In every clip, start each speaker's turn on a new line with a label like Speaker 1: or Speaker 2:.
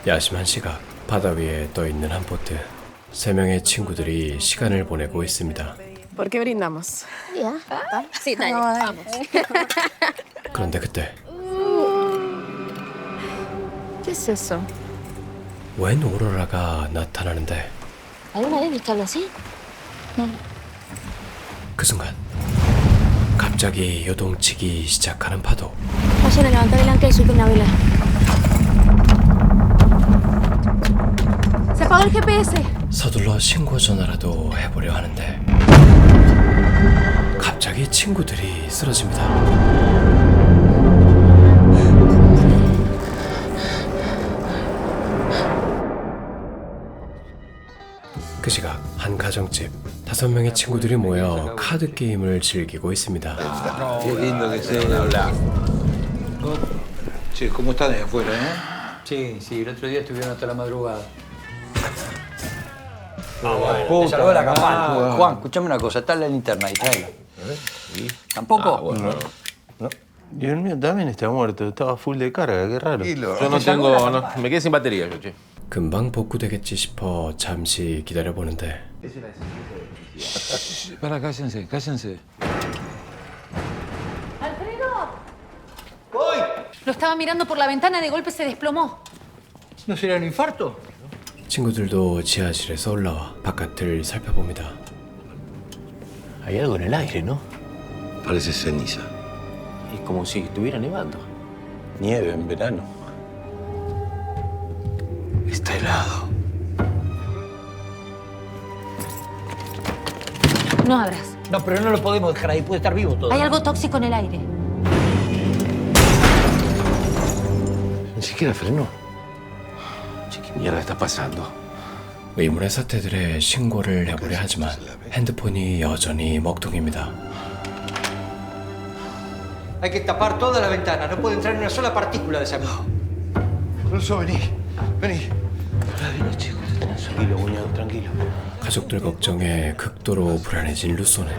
Speaker 1: 야심한 시각, 바다 위에 떠있는 한 보트. 세 명의 친구들이 시간을 보내고 있습니다.
Speaker 2: ¿Por qué brindamos?
Speaker 3: Ya. Sí, dale, vamos.
Speaker 1: 그런데 그때
Speaker 2: ¿Qué es eso?
Speaker 1: 웬 오로라가 나타나는데
Speaker 3: ¿Alguna vez visto algo así?
Speaker 1: 그 순간 갑자기 요동치기 시작하는 파도.
Speaker 3: Vayan a levantar el ancla y suben la vela.
Speaker 2: ¡Se apagó el GPS!
Speaker 1: 서둘러 신고 전화라도 해보려 하는데 갑자기 친구들이 쓰러집니다. 그 시각 한 가정집. 5명의 친구들이 모여 카드 게임을 즐기고 있습니다.
Speaker 4: Qué lindo que se hablar. Che, ¿cómo están de afuera,
Speaker 5: Sí, sí, el otro día estuvieron hasta la madrugada.
Speaker 4: Puta
Speaker 5: Te salvó la campana.
Speaker 4: madre.
Speaker 5: Juan, escuchame una cosa, está la linterna y tráela. ¿Tampoco?
Speaker 6: Y el mío también está muerto, estaba full de carga, qué raro.
Speaker 7: Yo no tengo. Me quedé sin batería, yo, che.
Speaker 1: 금방 복구되겠지 싶어 잠시 기다려보는데
Speaker 4: Para, cállense, cállense.
Speaker 8: Lo estaba mirando por la ventana, de golpe se desplomó.
Speaker 5: ¿No será un infarto?
Speaker 1: 친구들도 지하실에서 올라와 바깥을 살펴봅니다.
Speaker 7: Hay algo en el aire, ¿no?
Speaker 6: Parece ceniza.
Speaker 7: Es como si estuviera nevando.
Speaker 6: Nieve en verano. Está helado.
Speaker 8: No abras.
Speaker 5: No, pero no lo podemos dejar ahí, puede estar vivo todo.
Speaker 8: Hay algo tóxico en el aire.
Speaker 7: Ni siquiera frenó. Che, ¿qué mierda está pasando?
Speaker 1: 의문의 사태들에 신고를 해보려 하지만 핸드폰이 여전히 먹통입니다.
Speaker 5: Hay que tapar toda la ventana, no puede entrar ni una sola partícula de esa misma.
Speaker 6: Ruso, vení. Vení. Tranquilo, cuñado, tranquilo.
Speaker 1: 가족들 걱정에 극도로 불안해진 루소는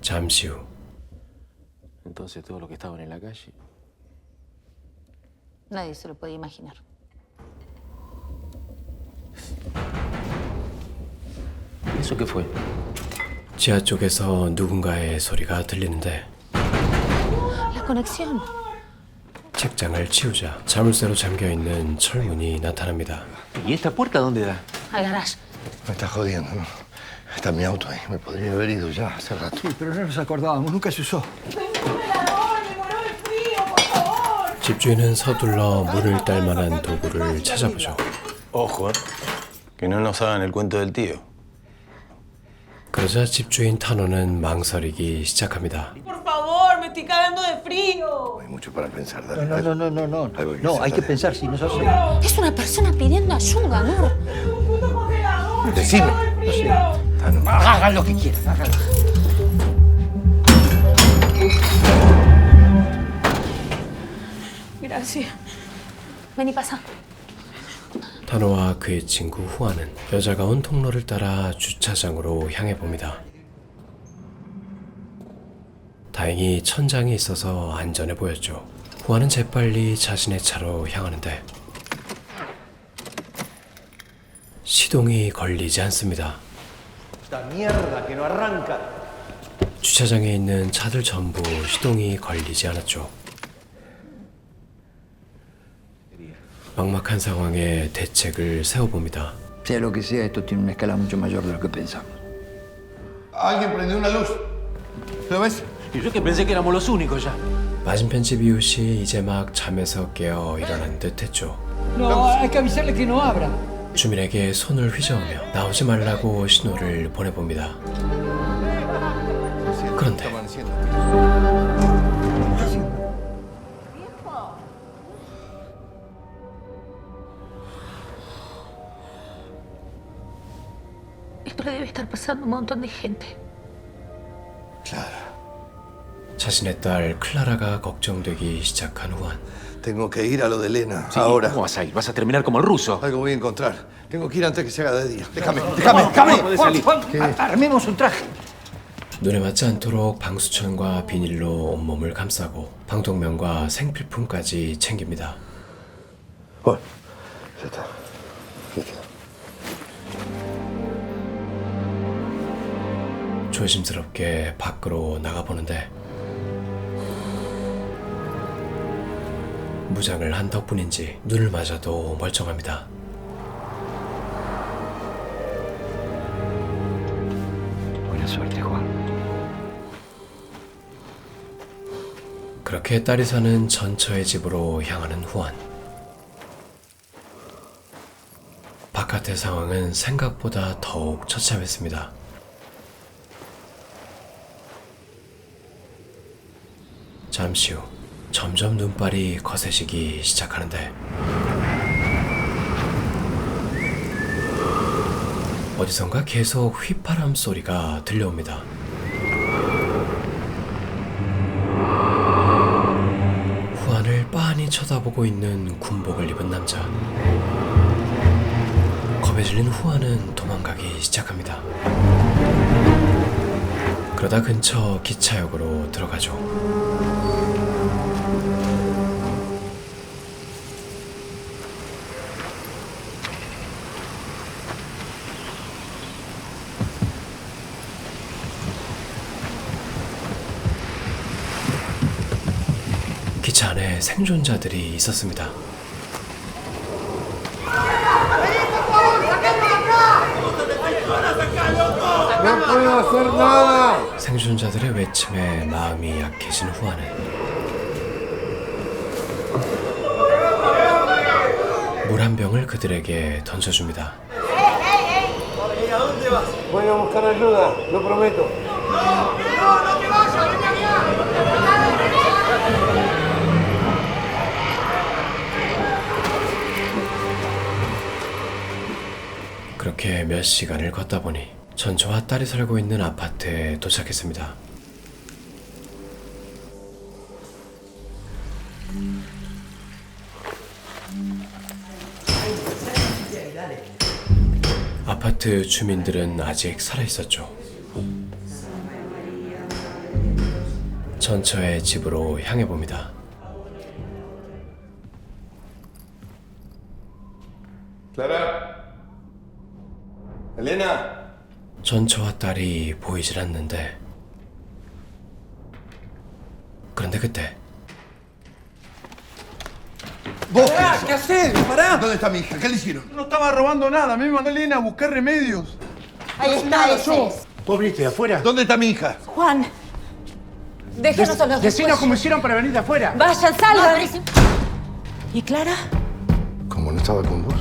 Speaker 1: 잠시 후
Speaker 7: Entonces todo lo que estaban en la calle.
Speaker 8: Nadie se lo podía imaginar.
Speaker 7: ¿Eso qué fue?
Speaker 1: 지하 쪽에서 누군가의 소리가 들리는데
Speaker 8: La conexión.
Speaker 1: 책장을 치우자 자물쇠로 잠겨있는 철문이 나타납니다.
Speaker 7: ¿Y esta puerta dónde da?
Speaker 8: Al garage.
Speaker 6: Me estás jodiendo, ¿no? Está mi auto ahí. Me podría haber ido ya hace rato.
Speaker 5: Sí, pero no nos acordábamos, nunca se usó.
Speaker 1: 집주인은 서둘러 문을 딸 만한 도구를 찾아보죠.
Speaker 6: Ojo, que no nos hagan el cuento del tío.
Speaker 1: 그러자 집주인 타노는 망설이기 시작합니다.
Speaker 2: Por favor, me estoy cagando de frío.
Speaker 6: Hay mucho para pensar. Dale,
Speaker 5: No, no, no, no, no.
Speaker 6: Algo que
Speaker 5: No,
Speaker 6: hacer,
Speaker 5: hay que
Speaker 6: dale.
Speaker 5: pensar, si nos hace...
Speaker 8: Es una persona pidiendo ayuda, Nur.
Speaker 6: Decime.
Speaker 5: No sé. Hagan lo que quieran, háganlo.
Speaker 2: Gracias.
Speaker 8: Vení, pasa.
Speaker 1: 타노와 그의 친구 후아는 여자가 온 통로를 따라 주차장으로 향해 봅니다. 다행히 천장이 있어서 안전해 보였죠. 후아는 재빨리 자신의 차로 향하는데 시동이 걸리지 않습니다. 주차장에 있는 차들 전부 시동이 걸리지 않았죠. 막막한 상황에 대책을 세워봅니다.
Speaker 5: Sea lo que sea, esto tiene una escala mucho mayor de lo que pensamos.
Speaker 6: Alguien prendió una luz. ¿Lo ves?
Speaker 7: Y yo que pensé que éramos los únicos ya.
Speaker 1: 맞은편 집 이웃이 이제 막 잠에서 깨어 일어난 듯 했죠.
Speaker 5: No, hay que avisarle que no abra.
Speaker 1: 주민에게 손을 휘저으며 나오지 말라고 신호를 보내봅니다. 그런데
Speaker 8: Esto le debe estar pasando a un montón de gente.
Speaker 6: Claro.
Speaker 1: 자신의 딸 클라라가 걱정되기 시작한 후안.
Speaker 6: Tengo que ir a lo de Elena.
Speaker 7: Sí,
Speaker 6: Ahora.
Speaker 7: ¿cómo vas a ir? ¿Vas a terminar como el ruso?
Speaker 6: Algo voy a encontrar. Tengo que ir antes que se haga de día. Déjame.
Speaker 5: Armemos un traje.
Speaker 1: 눈에 맞지 않도록 방수천과 비닐로 온몸을 감싸고 방독면과 생필품까지 챙깁니다.
Speaker 6: Bueno, ya está. Ya está.
Speaker 1: 조심스럽게 밖으로 나가보는데 무장을 한 덕분인지 눈을 맞아도 멀쩡합니다.
Speaker 7: Buena suerte, Juan.
Speaker 1: 그렇게 딸이 사는 전처의 집으로 향하는 후안. 바깥의 상황은 생각보다 더욱 처참했습니다. 잠시 후 점점 눈발이 거세지기 시작하는데 어디선가 계속 휘파람 소리가 들려옵니다. 후안을 빤히 쳐다보고 있는 군복을 입은 남자. 겁에 질린 후안은 도망가기 시작합니다. 그러다 근처 기차역으로 들어가죠. 기차 안에 생존자들이 있었습니다.
Speaker 6: No puedo hacer nada.
Speaker 1: 생존자들의 외침에 마음이 약해진 후안은 물 한 병을 그들에게 던져줍니다.
Speaker 6: Voy a buscar ayuda, lo prometo.
Speaker 1: 그렇게 몇 시간을 걷다 보니 전처와 딸이 살고 있는 아파트에 도착했습니다. 아파트 주민들은 아직 살아있었죠. 전처의 집으로 향해 봅니다.
Speaker 6: Clara. Elena.
Speaker 1: 전처와 딸이 보이질 않는데 그런데 그때
Speaker 6: ¿Vos qué haces? Pará. ¿Dónde está mi hija? ¿Qué le hicieron?
Speaker 9: No estaba robando nada, me mandó Elena a buscar remedios.
Speaker 3: Ahí está ese.
Speaker 7: ¿Vos viniste de afuera?
Speaker 6: ¿Dónde está mi hija?
Speaker 8: Juan, déjanos hablar
Speaker 9: Decinos
Speaker 8: después.
Speaker 9: cómo hicieron para venir de afuera.
Speaker 8: Vayan, salgan. ¿Y Clara?
Speaker 6: ¿Cómo no estaba con vos?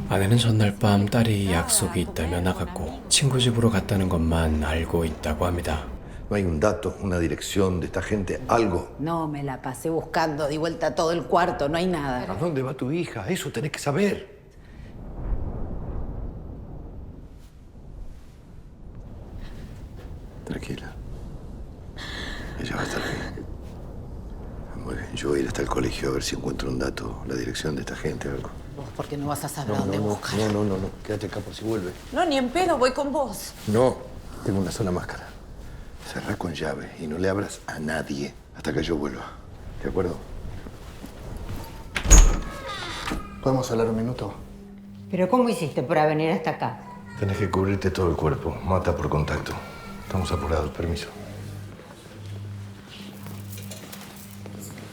Speaker 1: 아내는 전날 밤 딸이 약속이 있다며 나갔고 친구 집으로 갔다는 것만 알고 있다고 합니다.
Speaker 6: No hay un dato, una dirección de esta gente, algo.
Speaker 10: No, me la pasé buscando, di vuelta todo el cuarto, no hay nada.
Speaker 6: ¿A dónde va tu hija? Eso tenés que saber. Tranquila. Ella va a estar bien. Muy bien, yo voy a ir hasta el colegio a ver si encuentro un dato, la dirección de esta gente, algo.
Speaker 10: Vos, porque no vas a saber dónde buscar.
Speaker 6: No. Quédate acá por si vuelve.
Speaker 10: No, ni en pedo, voy con vos.
Speaker 6: No, tengo una sola máscara. Cerrá con llave y no le abras a nadie hasta que yo vuelva. ¿De acuerdo? ¿Podemos hablar un minuto?
Speaker 10: ¿Pero cómo hiciste para venir hasta acá?
Speaker 6: Tenés que cubrirte todo el cuerpo. Mata por contacto. Estamos apurados. Permiso.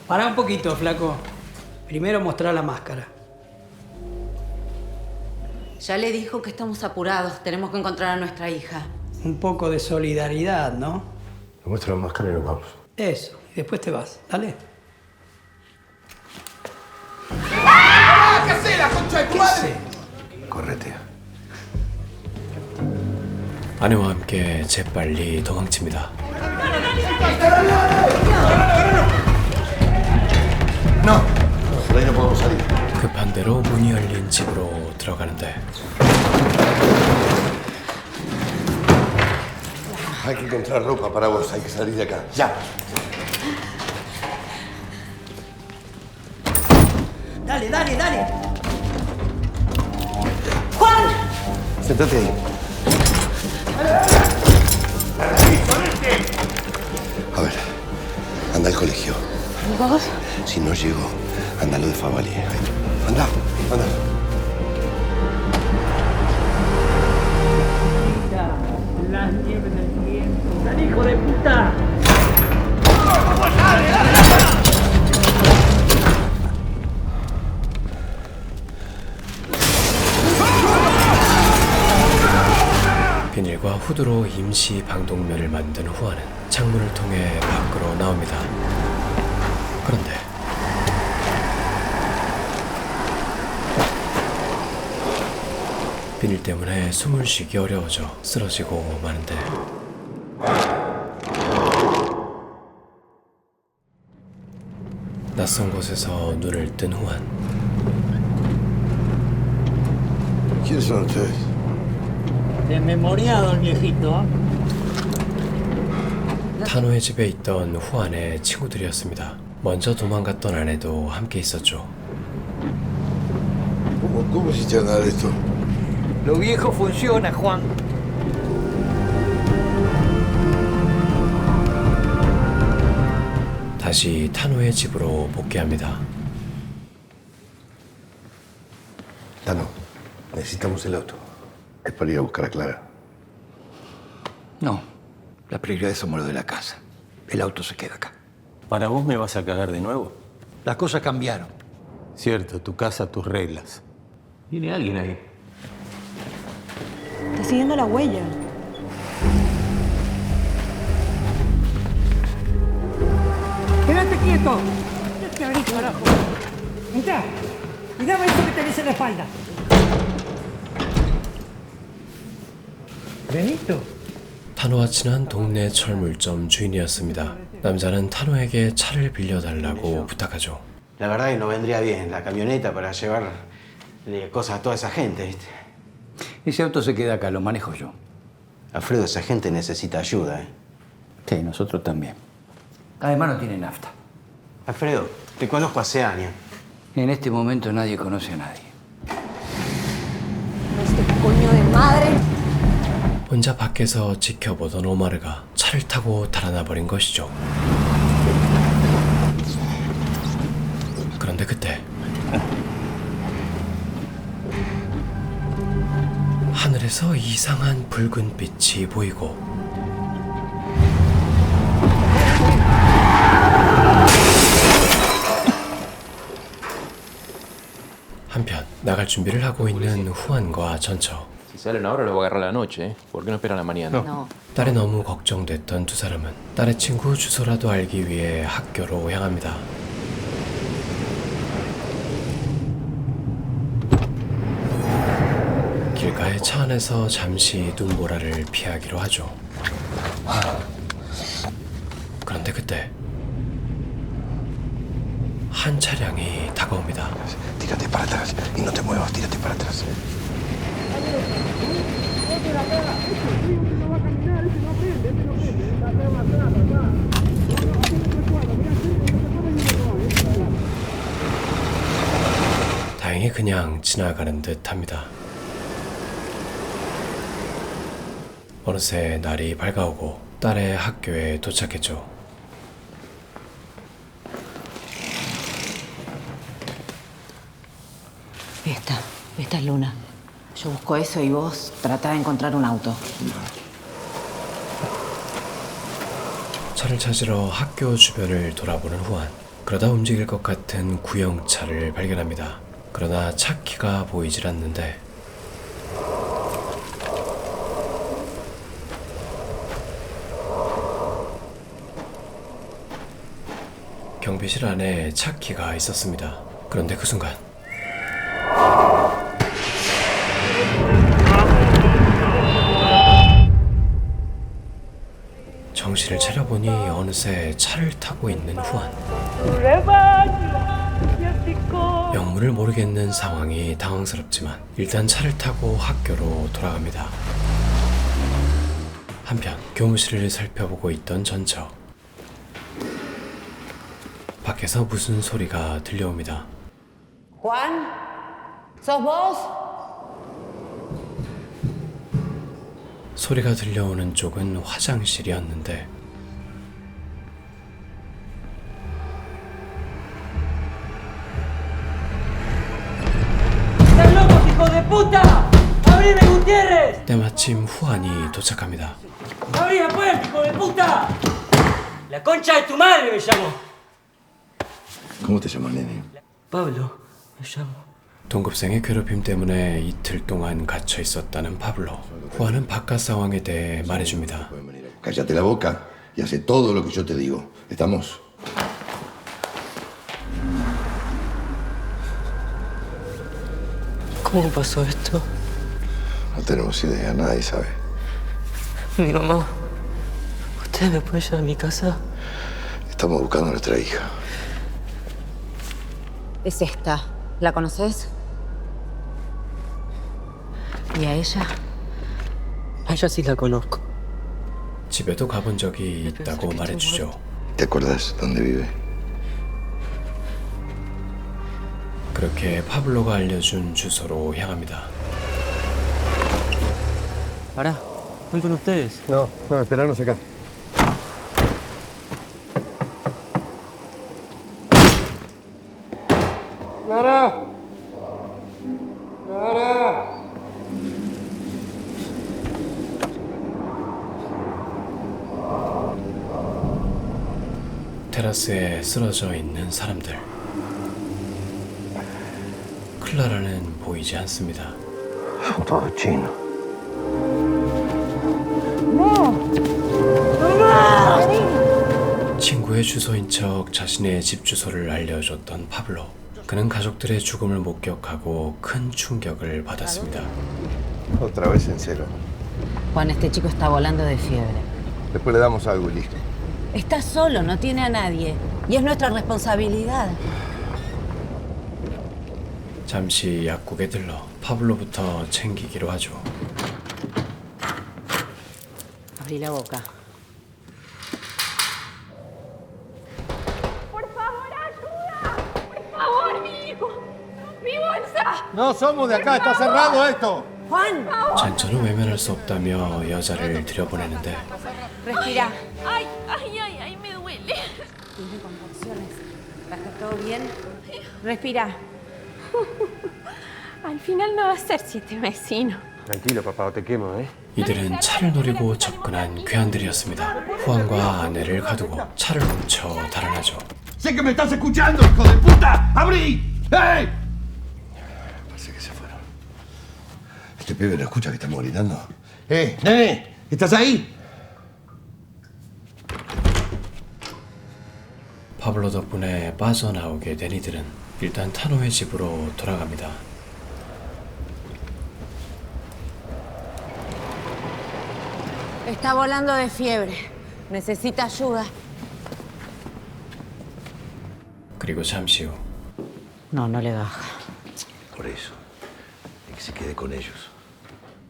Speaker 11: Pará un poquito, flaco. Primero mostrar la máscara.
Speaker 10: Ya le dijo que estamos apurados, tenemos que encontrar a nuestra hija.
Speaker 11: Un poco de solidaridad, ¿no?
Speaker 6: Me muestra la máscara y nos vamos.
Speaker 11: Eso. Y después te vas. Dale.
Speaker 9: ¿Qué haces, la concha de tu madre?
Speaker 6: Correte.
Speaker 1: 아내와 함께 재빨리 도망칩니다.
Speaker 6: No. Por ahí no podemos salir.
Speaker 1: 급한 대로 문이 열린 집으로 들어가는데
Speaker 6: Hay que encontrar ropa para vos, hay que salir de acá. ¡Ya!
Speaker 11: Dale, dale, dale.
Speaker 8: ¡Juan!
Speaker 6: Sentate ahí. A ver, anda al colegio.
Speaker 8: ¿Y vos?
Speaker 6: Si no llego, anda a lo de Favali. Anda, anda.
Speaker 11: Las nieves del tiempo. ¡Dale, hijo de puta!
Speaker 1: 비닐과 후드로 임시 방독면을 만든 후아는 창문을 통해 밖으로 나옵니다. 그런데 비닐 때문에 숨을 쉬기 어려워져 쓰러지고 마는데 낯선 곳에서 눈을 뜬 후안.
Speaker 6: ¿Quiénes son ustedes?
Speaker 11: Desmemoriado el viejito.
Speaker 1: 타노의 집에 있던 후안의 친구들이었습니다. 먼저 도망갔던 아내도 함께 있었죠.
Speaker 6: ¿Cómo hiciste ganar esto?
Speaker 5: Lo viejo funciona, Juan.
Speaker 1: 다시 타노의 집으로 복귀합니다.
Speaker 6: Tano, necesitamos el auto. Es para ir a buscar a Clara.
Speaker 7: No, la prioridad somos los de la casa. El auto se queda acá.
Speaker 12: ¿Para vos me vas a cagar de nuevo?
Speaker 7: Las cosas cambiaron.
Speaker 12: Cierto, tu casa, tus reglas.
Speaker 7: Viene alguien ahí.
Speaker 8: Está siguiendo la huella.
Speaker 11: ¡Quédate quieto! ¡Qué abrí, carajo! ¡Entrá! ¡Y dame esto que tenés en la espalda! Benito.
Speaker 1: 타노와 친한 동네 철물점 주인이었습니다. 남자는 타노에게 차를 빌려달라고 부탁하죠.
Speaker 13: La verdad que no vendría bien la camioneta para llevar cosas a toda esa gente, ¿viste?
Speaker 7: Ese auto se queda acá, lo manejo yo.
Speaker 13: Alfredo, esa gente necesita ayuda, ¿eh?
Speaker 7: Sí, nosotros también. Además no tiene nafta.
Speaker 13: Alfredo, te conozco hace años.
Speaker 7: En este momento nadie conoce a nadie.
Speaker 8: Este coño de madre.
Speaker 1: 혼자 밖에서 지켜보던 오마르가 차를 타고 달아나 버린 것이죠. 그런데 그때 하늘에서 이상한 붉은 빛이 보이고 한편 나갈 준비를 하고 있는 후안과 전처.
Speaker 12: Si salen ahora, los voy a agarrar la noche, ¿eh? ¿Por qué no esperan la mañana?
Speaker 10: No.
Speaker 1: 딸에 너무 걱정됐던 두 사람은 딸의 친구 주소라도 알기 위해 학교로 향합니다. 길가의 차 안에서 잠시 눈보라를 피하기로 하죠. 그런데 그때 한 차량이 다가옵니다.
Speaker 6: Tírate para atrás y no te muevas, tírate para atrás.
Speaker 1: 다행히 그냥 지나가는 듯합니다. 어느새 날이 밝아오고 딸의 학교에 도착했죠.
Speaker 10: Esta es Luna. Yo busco eso y vos tratá de encontrar un auto.
Speaker 1: 차를 찾으러 학교 주변을 돌아보는 후안. 그러다 움직일 것 같은 구형차를 발견합니다. 그러나 차 키가 보이질 않는데 경비실 안에 차 키가 있었습니다. 그런데 그 순간 정신을 차려보니 어느새 차를 타고 있는 후안. 영문을 모르겠는 상황이 당황스럽지만 일단 차를 타고 학교로 돌아갑니다. 한편 교무실을 살펴보고 있던 전처. 밖에서 무슨 소리가 들려옵니다.
Speaker 8: Juan, ¿sos vos?
Speaker 1: 소리가 들려오는 쪽은 화장실이었는데
Speaker 11: ¡Están locos, hijo de puta! ¡Abrime, Gutiérrez!
Speaker 1: 때마침 후안이 도착합니다.
Speaker 11: ¡Abrí la puerta, hijo de puta! La concha de tu madre me llamo.
Speaker 6: ¿Cómo te llamas, nene?
Speaker 11: Pablo, me llamo.
Speaker 1: 동급생의 괴롭힘 때문에 이틀 동안 갇혀 있었다는 파블로. 후안은 바깥 상황에 대해 말해줍니다.
Speaker 6: Cállate la boca y hace todo lo que yo te digo. ¿Estamos?
Speaker 11: ¿Cómo pasó esto?
Speaker 6: No tenemos idea, nadie sabe.
Speaker 11: Mi mamá. ¿Ustedes me pueden llevar a mi casa?
Speaker 6: Estamos buscando a nuestra hija.
Speaker 10: Es esta. ¿La conoces? ¿Y a ella?
Speaker 11: A ella sí la conozco.
Speaker 1: 집에도 가본 적이 있다고 말해주죠.
Speaker 6: ¿Te acuerdas dónde vive?
Speaker 1: 그렇게 파블로가 알려준 주소로 향합니다.
Speaker 11: Pará, ¿voy con ustedes?
Speaker 6: No, esperanos acá. ¡Clara! ¡Clara!
Speaker 1: 테라스에 쓰러져 있는 사람들. 클라라는 보이지 않습니다.
Speaker 6: Todo chino.
Speaker 1: 친구의 주소인 척 자신의 집 주소를 알려줬던 파블로. 그는 가족들의 죽음을 목격하고 큰 충격을 받았습니다.
Speaker 6: Otra vez en cero.
Speaker 10: Juan, este chico está volando de fiebre.
Speaker 6: Después le damos algo y listo.
Speaker 8: Está solo, no tiene a nadie. Y es nuestra responsabilidad.
Speaker 1: 잠시 약국에 들러 파블로부터 챙기기로 하죠.
Speaker 10: Abrí la boca.
Speaker 2: Por favor, ayuda. Por favor, mi hijo. Mi bolsa.
Speaker 9: No somos de acá, está cerrado esto.
Speaker 8: Juan,
Speaker 1: 전처는 외면할 수 없다며 여자를 들여보내는데
Speaker 8: respira.
Speaker 2: Ay, ay, ay, ay, me duele.
Speaker 8: Tiene convulsiones. ¿Está todo bien? Respira.
Speaker 2: Al final no va a ser siete vecino.
Speaker 7: Tranquilo, papá, no te quemo, ¿eh?
Speaker 1: 이들은 차를 노리고 접근한 괴한들이었습니다. 후안과 아내를 가두고 차를 훔쳐 달아나죠.
Speaker 9: Sé que me estás escuchando, hijo de puta. ¡Abrí! ¡Hey!
Speaker 6: Parece que se fueron. Este pibe no escucha que estamos gritando.
Speaker 9: Nene, ¿estás ahí?
Speaker 1: 파블로 덕분에 빠져나오게 된 이들은 일단 타노의 집으로 돌아갑니다.
Speaker 8: Está volando de fiebre. Necesita ayuda.
Speaker 1: 그리고 잠시 후
Speaker 10: No, no le baja.
Speaker 6: Por eso. Y que se quede con ellos.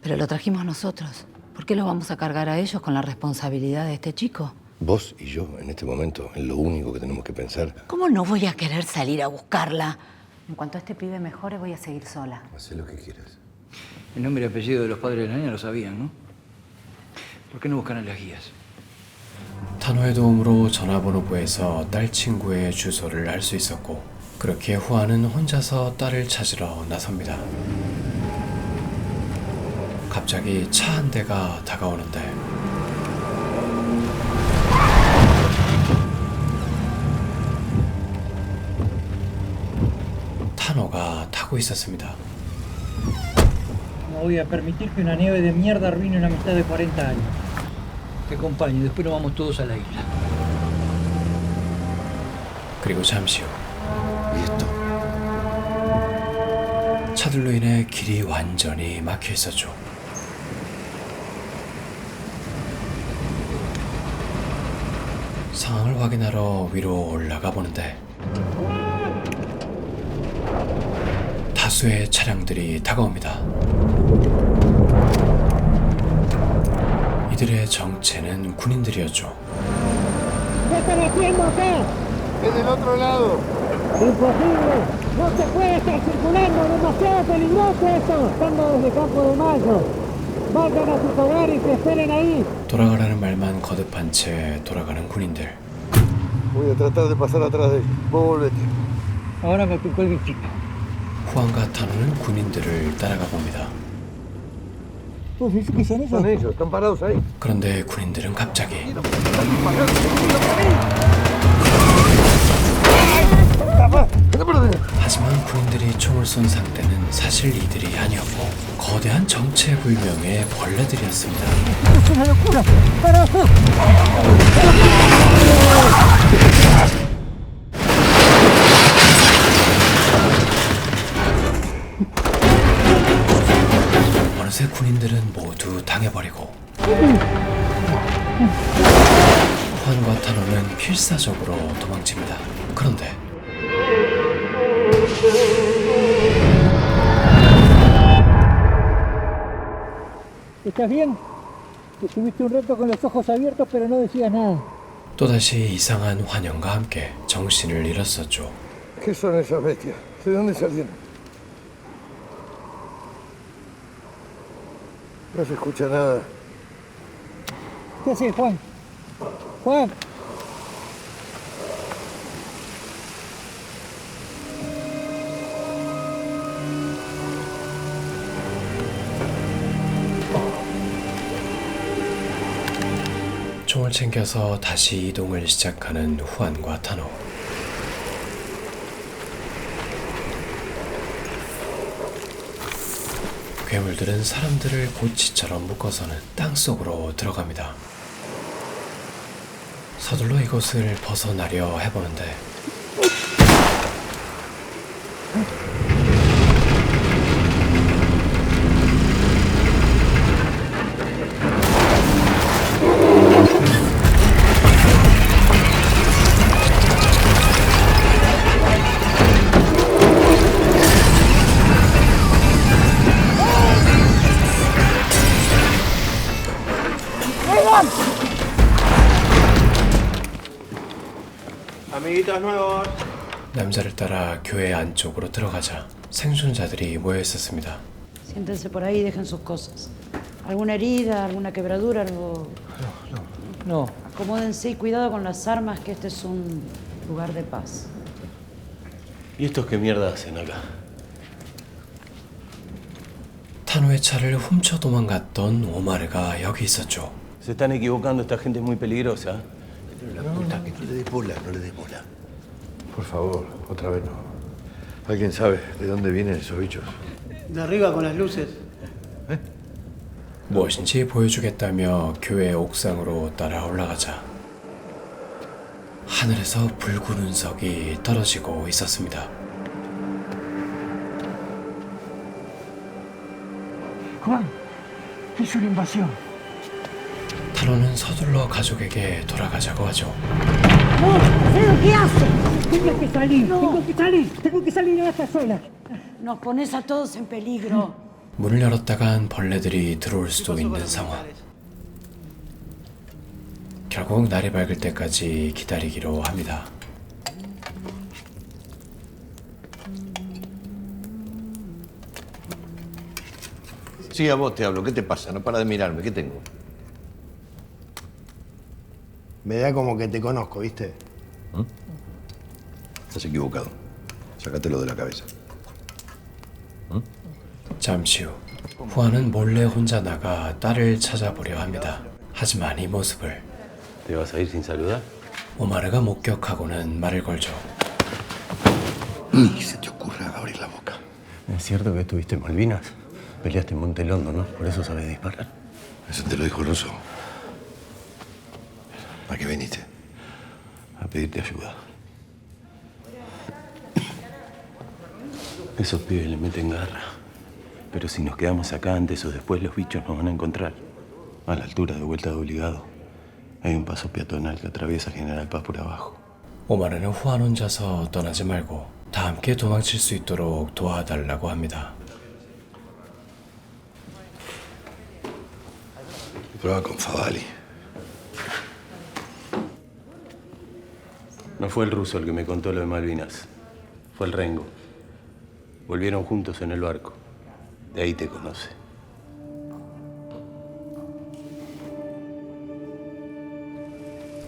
Speaker 10: Pero lo trajimos nosotros. ¿Por qué lo vamos a cargar a ellos con la responsabilidad de este chico?
Speaker 6: Vos y yo, en este momento, es lo único que tenemos que pensar.
Speaker 10: ¿Cómo no voy a querer salir a buscarla? En cuanto este pibe mejore, voy a seguir sola.
Speaker 6: Haz lo que quieras.
Speaker 5: El nombre y apellido de los padres de la niña lo sabían, ¿no? ¿Por qué no buscan en las guías?
Speaker 1: 타노의 도움으로 전화번호부에서 딸 친구의 주소를 알 수 있었고 그렇게 후안은 혼자서 딸을 찾으러 나섭니다. 갑자기 차 한 대가 다가오는데 타노가 타고 있었습니다.
Speaker 11: No voy a permitir que una nieve de mierda arruine una amistad de 40 años.
Speaker 5: Te acompaño, después nos vamos todos a la isla.
Speaker 1: 그리고 잠시 후
Speaker 6: ¿Y esto?
Speaker 1: 차들로 인해 길이 완전히 막혀 있었죠. 상황을 확인하러 위로 올라가 보는데 다수의 차량들이 다가옵니다. 이들의 정체는 군인들이었죠.
Speaker 11: ¿Qué están haciendo acá?
Speaker 6: Es del otro lado.
Speaker 11: Imposible. No se puede estar circulando. Demasiado peligroso esto. Estando desde Campo de Mayo. Vayan a sus hogares y esperen ahí.
Speaker 1: 돌아가라는 말만 거듭한 채 돌아가는 군인들.
Speaker 6: Voy a tratar de pasar atrás de él. Vos volvete.
Speaker 11: Ahora me picó el bichito.
Speaker 1: 후안과 타노는 군인들을 따라가 봅니다.
Speaker 11: ¿Vos viste qué son esos?
Speaker 6: Son ellos, están parados ahí.
Speaker 1: 그런데 군인들은 갑자기 하지만 군인들이 총을 쏜 상대는 사실 이들이 아니었고 거대한 정체불명의 벌레들이었습니다.
Speaker 11: ¡Es una locura! ¡Carajo!
Speaker 1: 어느새 군인들은 모두 당해버리고 후안과 타노는 필사적으로 도망칩니다. 그런데
Speaker 11: ¿Estás bien? Tuviste un rato con los ojos abiertos, pero no decías nada.
Speaker 1: 또다시 이상한 환영과 함께 정신을 잃었었죠.
Speaker 6: ¿Qué son esas bestias? ¿De dónde salieron? No se escucha nada.
Speaker 11: ¿Qué haces, Juan? Juan.
Speaker 1: 총을 챙겨서 다시 이동을 시작하는 후안과 타노. 괴물들은 사람들을 고치처럼 묶어서는 땅속으로 들어갑니다. 서둘러 이곳을 벗어나려 해보는데
Speaker 13: Amiguitos nuevos.
Speaker 1: 남자를 따라 교회 안쪽으로 들어가자 생존자들이 모여 있었습니다.
Speaker 14: Siéntense por ahí y dejen sus cosas. ¿Alguna herida, alguna quebradura, algo?
Speaker 5: No.
Speaker 14: Acomódense y cuidado con las armas, que este es un lugar de paz.
Speaker 7: ¿Y estos qué mierda hacen acá?
Speaker 1: 타노의 차를 훔쳐 도망갔던 오마르가 여기 있었죠.
Speaker 7: Se están equivocando, esta gente es muy peligrosa.
Speaker 6: La puta que no le des bola, no le des bola. Por favor, otra vez no. ¿Alguien sabe de dónde vienen esos bichos?
Speaker 13: De arriba con las luces.
Speaker 1: 무엇인지 보여주겠다며 교회 옥상으로 따라 올라가자 하늘에서 붉은 운석이 떨어지고 있었습니다.
Speaker 11: Juan, es una invasión.
Speaker 1: 타노는 서둘러 가족에게 돌아가자고 하죠.
Speaker 11: ¡No! ¡Alfredo, qué haces! Tengo que salir, tengo que salir a esta sola.
Speaker 14: Nos pones a todos en peligro.
Speaker 1: 문을 열었다간 벌레들이 들어올 수도 있는 상황. 결국 날이 밝을 때까지 기다리기로 합니다.
Speaker 6: Sí, a vos te hablo. ¿Qué te pasa? No para de mirarme. ¿Qué tengo?
Speaker 13: Me da como que te conozco, ¿viste?
Speaker 6: Estás equivocado. Sácatelo de la cabeza.
Speaker 1: 잠시 후 후안은 몰래 혼자 나가 딸을 찾아보려 합니다. 하지만 이 모습을
Speaker 7: ¿Te vas a ir sin saludar?
Speaker 1: 오마르가 목격하고는 말을 걸죠.
Speaker 6: Ni se te ocurra abrir la boca.
Speaker 12: ¿Es cierto que estuviste en Malvinas? Peleaste en Montelondo, ¿no? Por eso sabes disparar.
Speaker 6: Eso te lo dijo el oso. ¿A qué viniste?
Speaker 12: A pedirte ayuda. Esos pibes le meten garra. Pero si nos quedamos acá antes o después, los bichos nos van a encontrar. A la altura de Vuelta de Obligado. Hay un paso peatonal que atraviesa General Paz por abajo.
Speaker 1: 오마르는 후안 혼자서 떠나지 말고 다 함께 도망칠 수 있도록 도와달라고 합니다.
Speaker 6: Prueba con Favali.
Speaker 12: No fue el ruso el que me contó lo de Malvinas. Fue el Rengo. Volvieron juntos en el barco. De ahí te conoce.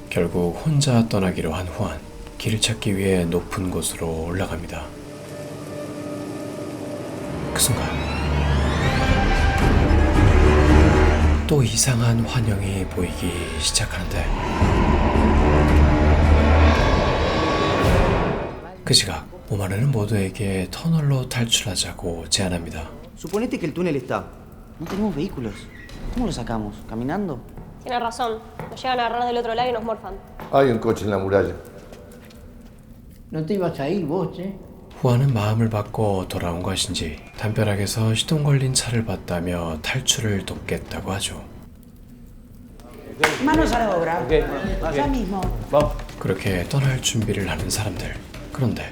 Speaker 1: 결국 혼자 떠나기로 한 후안. 길을 찾기 위해 높은 곳으로 올라갑니다. 그 순간 또 이상한 환영이 보이기 시작하는데 그 시각 오마르는 모두에게 터널로 탈출하자고 제안합니다.
Speaker 13: Suponete que el túnel está. No tenemos vehículos. ¿Cómo lo sacamos? ¿Caminando?
Speaker 2: Tienes razón. Nos llegan a agarrar del otro lado y nos morfan.
Speaker 6: Hay un coche en la muralla.
Speaker 14: No te ibas a ir vos, che.
Speaker 1: 후안은 마음을 바꿔 돌아온 것인지 담벼락에서 시동 걸린 차를 봤다며 탈출을 돕겠다고 하죠.
Speaker 14: Manos a la obra. Ya mismo.
Speaker 1: 그렇게 떠날 준비를 하는 사람들. 그런데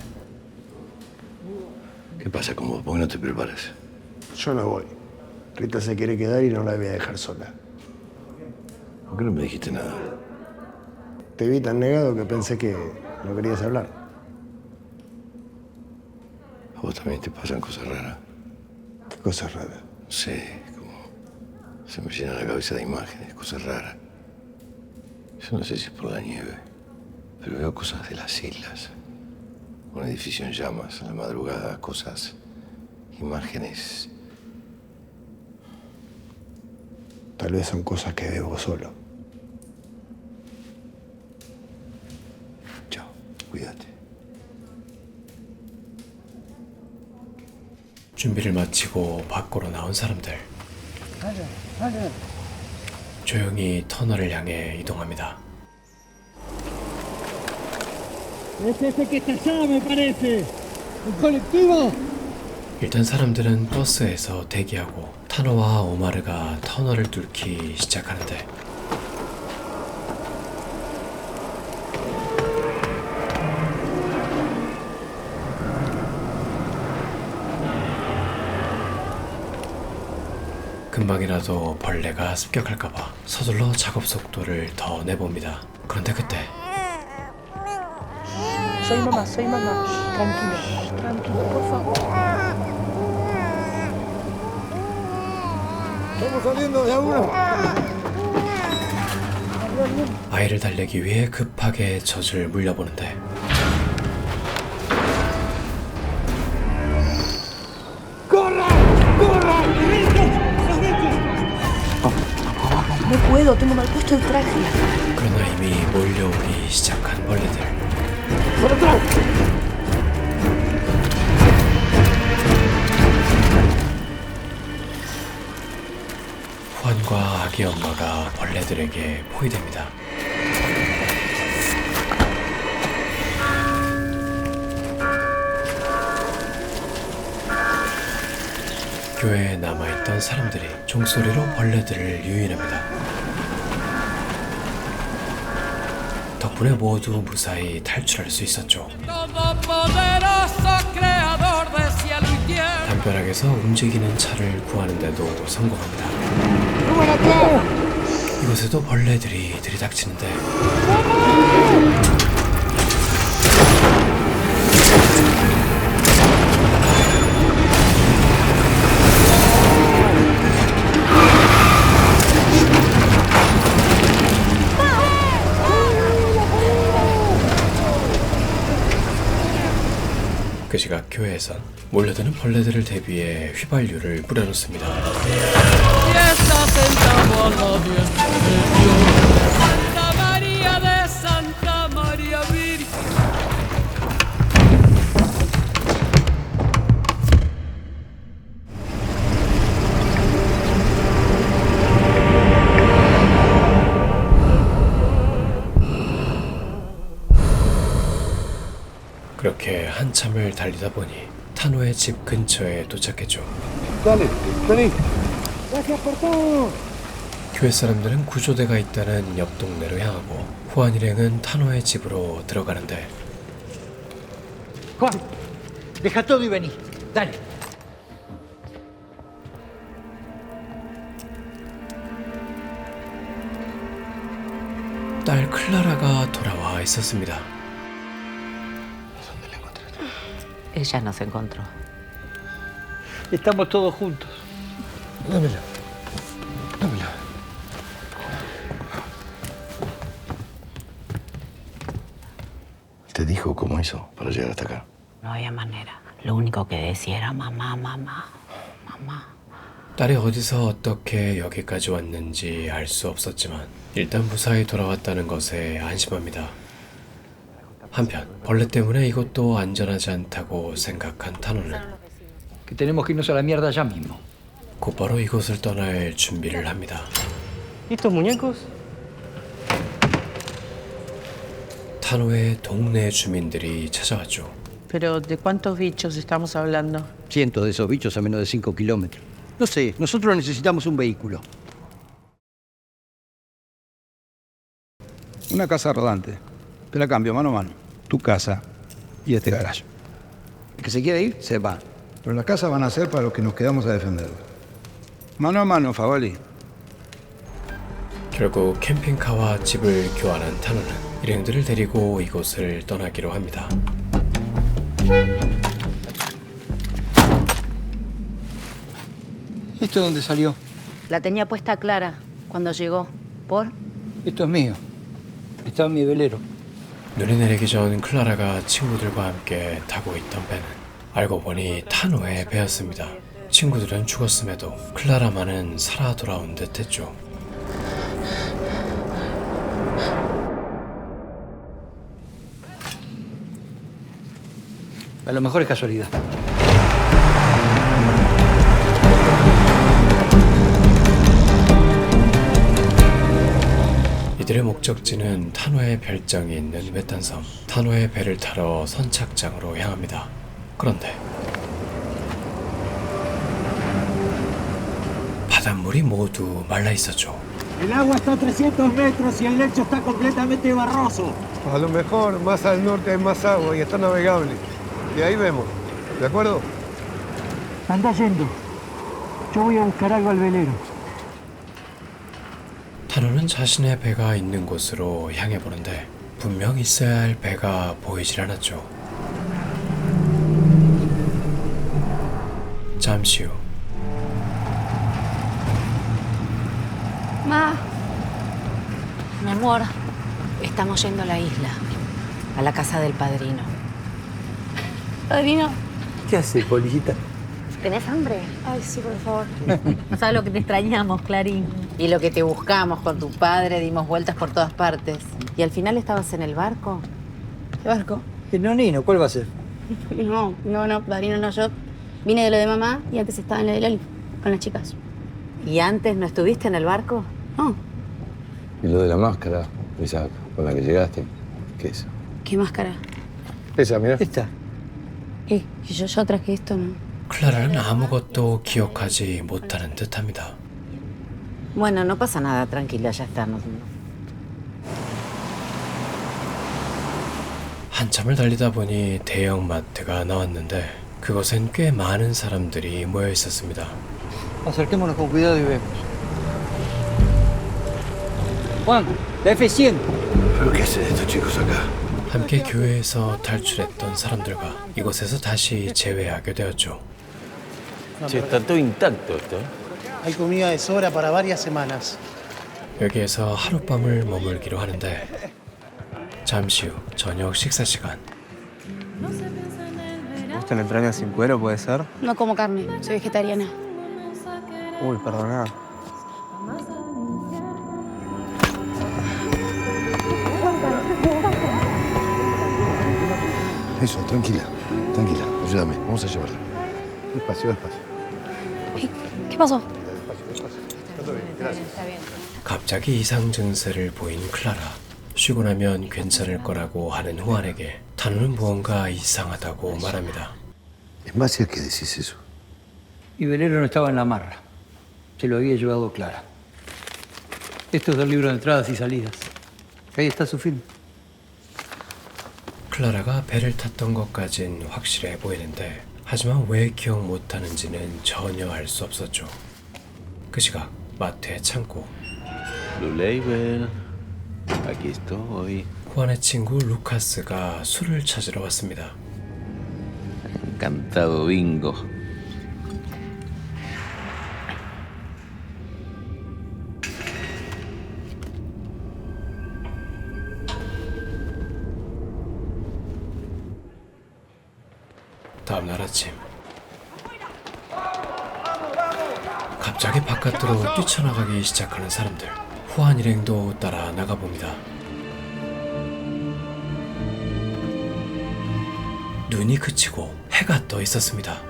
Speaker 6: ¿Qué pasa con vos? ¿Por qué no te preparas?
Speaker 15: Yo no voy. Rita se quiere quedar y no la voy a dejar sola.
Speaker 6: ¿Por qué no me dijiste nada?
Speaker 15: Te vi tan negado que pensé que no querías hablar.
Speaker 6: ¿A vos también te pasan cosas raras?
Speaker 15: ¿Qué cosas raras?
Speaker 6: Sí, como se me llena la cabeza de imágenes, cosas raras. Yo no sé si es por la nieve, pero veo cosas de las islas. Un edificio en llamas, a la madrugada, cosas, imágenes.
Speaker 15: Tal vez son cosas que ves vos solo.
Speaker 6: Chao, cuídate.
Speaker 1: 준비를 마치고 밖으로 나온 사람들. 조용히 터널을 향해 이동합니다.
Speaker 11: Es ese que está allá, me parece. ¿El colectivo?
Speaker 1: 일단 사람들은 버스에서 대기하고 타노와 오마르가 터널을 뚫기 시작하는데 금방이라도 벌레가 습격할까봐 서둘러 작업 속도를 더 내봅니다. 그런데 그때
Speaker 2: Soy mamá, soy mamá. Tranquilo, tranquilo, por favor.
Speaker 15: Estamos saliendo de a uno.
Speaker 1: 아이를 달래기 위해 급하게 젖을 물려보는데
Speaker 11: ¡Corra! ¡Corra!
Speaker 2: No puedo, tengo mal puesto el traje.
Speaker 1: 그러나 이미 몰려오기 시작한 벌레들. 후안과 아기 엄마가 벌레들에게 포위됩니다. 교회에 남아있던 사람들이 종소리로 벌레들을 유인합니다. 덕분에 모두 무사히 탈출할 수 있었죠. 담벼락에서 움직이는 차를 구하는데도 성공합니다. 이곳에도 벌레들이 들이닥치는데 그 시각 교회에선 몰려드는 벌레들을 대비해 휘발유를 뿌려놓습니다. 그렇게 한참을 달리다 보니 타노의 집 근처에 도착했죠.
Speaker 15: Dale, vení.
Speaker 11: Gracias por todo.
Speaker 1: 교회 사람들은 구조대가 있다는 옆 동네로 향하고 후안 일행은 타노의 집으로 들어가는데
Speaker 5: Juan, deja todo y vení. Dale.
Speaker 1: 딸 클라라가 돌아와 있었습니다.
Speaker 8: Ella nos encontró.
Speaker 5: Estamos todos juntos.
Speaker 6: Dámela. Dámela. ¿Te dijo cómo hizo para llegar hasta acá?
Speaker 8: No había manera. Lo único que decía era mamá, mamá, mamá.
Speaker 1: 딸이 어디서 어떻게 여기까지 왔는지 알 수 없었지만 일단 무사히 돌아왔다는 것에 안심합니다. 한편 벌레 때문에 이것도 안전하지 않다고 생각한 타노는
Speaker 5: Que tenemos que irnos a la mierda ya mismo.
Speaker 1: 곧바로 이곳을 떠날 준비를 합니다.
Speaker 11: ¿Estos muñecos?
Speaker 1: 타노의 동네 주민들이 찾아왔죠.
Speaker 14: Pero ¿de cuántos bichos estamos hablando?
Speaker 5: Cientos de esos bichos a menos de 5 kilómetros. No sé, nosotros necesitamos un vehículo.
Speaker 16: Una casa rodante. Te la cambio mano a mano. Tu casa y este garaje.
Speaker 5: El que se quiere ir, se va.
Speaker 16: Pero las casas van a ser para los que nos quedamos a defender. Mano a mano, Favali.
Speaker 1: 결국 캠핑카와 집을 교환한 타노는 일행들을 데리고 이곳을 떠나기로 합니다.
Speaker 5: ¿Esto de dónde salió?
Speaker 10: La tenía puesta Clara cuando llegó. ¿Por?
Speaker 5: Esto es mío. Estaba en mi velero.
Speaker 1: 눈이 내리기 전 클라라가 친구들과 함께 타고 있던 배는 알고 보니 타노의 배였습니다. 친구들은 죽었음에도 클라라만은 살아 돌아온 듯 했죠.
Speaker 5: A lo mejor es casualidad.
Speaker 1: 이들의 목적지는 타노의 별장이 있는 외딴섬. 타노의 배를 타러 선착장으로 향합니다. 그런데 바닷물이 모두 말라 있었죠.
Speaker 11: El agua está a 300 metros y el lecho está completamente barroso.
Speaker 15: A lo mejor más al norte hay más agua y está navegable. Y ahí vemos. ¿De acuerdo?
Speaker 11: Anda yendo. Yo voy a buscar algo al velero.
Speaker 1: 타노는 자신의 배가 있는 곳으로 향해 보는데 분명 있어야 할 배가 보이질 않았죠. 잠시 후
Speaker 8: Ma, mi amor, estamos yendo a la isla, a la casa del padrino.
Speaker 2: Padrino,
Speaker 5: ¿Qué hace, Polillita?
Speaker 8: ¿Tenés hambre?
Speaker 2: ay, sí, por favor.
Speaker 10: ¿Sabes lo que te extrañamos, Clarín?
Speaker 8: Y lo que te buscamos con tu padre, dimos vueltas por todas partes. ¿Y al final estabas en el barco?
Speaker 2: ¿Qué barco?
Speaker 5: El nonino, ¿cuál va a ser?
Speaker 2: No, padrino, no, yo vine de lo de mamá y antes estaba en la de Lali, con las chicas.
Speaker 8: ¿Y antes no estuviste en el barco?
Speaker 2: No,
Speaker 6: ¿Y lo de la máscara, esa con la que llegaste? ¿Qué es?
Speaker 2: ¿qué máscara?
Speaker 6: Esa, mira.
Speaker 5: Esta.
Speaker 2: Que yo traje esto, ¿no?
Speaker 1: 클라라는 아무것도 기억하지 못하는 듯합니다.
Speaker 8: Bueno, no pasa nada, tranquila, ya está.
Speaker 1: 한참을 달리다 보니 대형 마트가 나왔는데 그곳엔 꽤 많은 사람들이 모여 있었습니다.
Speaker 5: Acerquémonos con cuidado y vemos. Juan, la F100.
Speaker 6: ¿Pero qué hacen estos chicos acá?
Speaker 1: 함께 교회에서 탈출했던 사람들과 이곳에서 다시 재회하게 되었죠.
Speaker 7: Che, está todo intacto esto.
Speaker 13: Hay comida de sobra para varias semanas.
Speaker 1: 여기에서 하룻밤을 머물기로 하는데 잠시 후 저녁 식사 시간.
Speaker 17: ¿Gusta la entraña sin cuero, puede ser?
Speaker 2: No como carne, soy vegetariana.
Speaker 17: Uy, perdona.
Speaker 6: Eso, tranquila, tranquila. Ayúdame, vamos a llevarla. Despacio, despacio.
Speaker 2: ¿Qué pasó?
Speaker 1: 갑자기 이상 증세를 보인 클라라. 쉬고 나면 괜찮을 거라고 하는 후안에게 타노는 무언가 이상하다고 말합니다.
Speaker 6: ¿En base a qué decís eso?
Speaker 5: Mi velero no estaba en la marra. Se lo había llevado Clara. Esto es del libro de entradas y salidas. Ahí está su film.
Speaker 1: 클라라가 배를 탔던 것까진 확실해 보이는데 하지만 왜 기억 못하는지는 전혀 알 수 없었죠. 그 시각 마트의 창고.
Speaker 7: Blue Label. Aquí estoy.
Speaker 1: 후안의 친구 루카스가 술을 찾으러 왔습니다.
Speaker 7: Encantado, bingo.
Speaker 1: 다음날 아침 갑자기 바깥으로 뛰쳐나가기 시작하는 사람들. 후안 일행도 따라 나가봅니다. 눈이 그치고 해가 떠 있었습니다.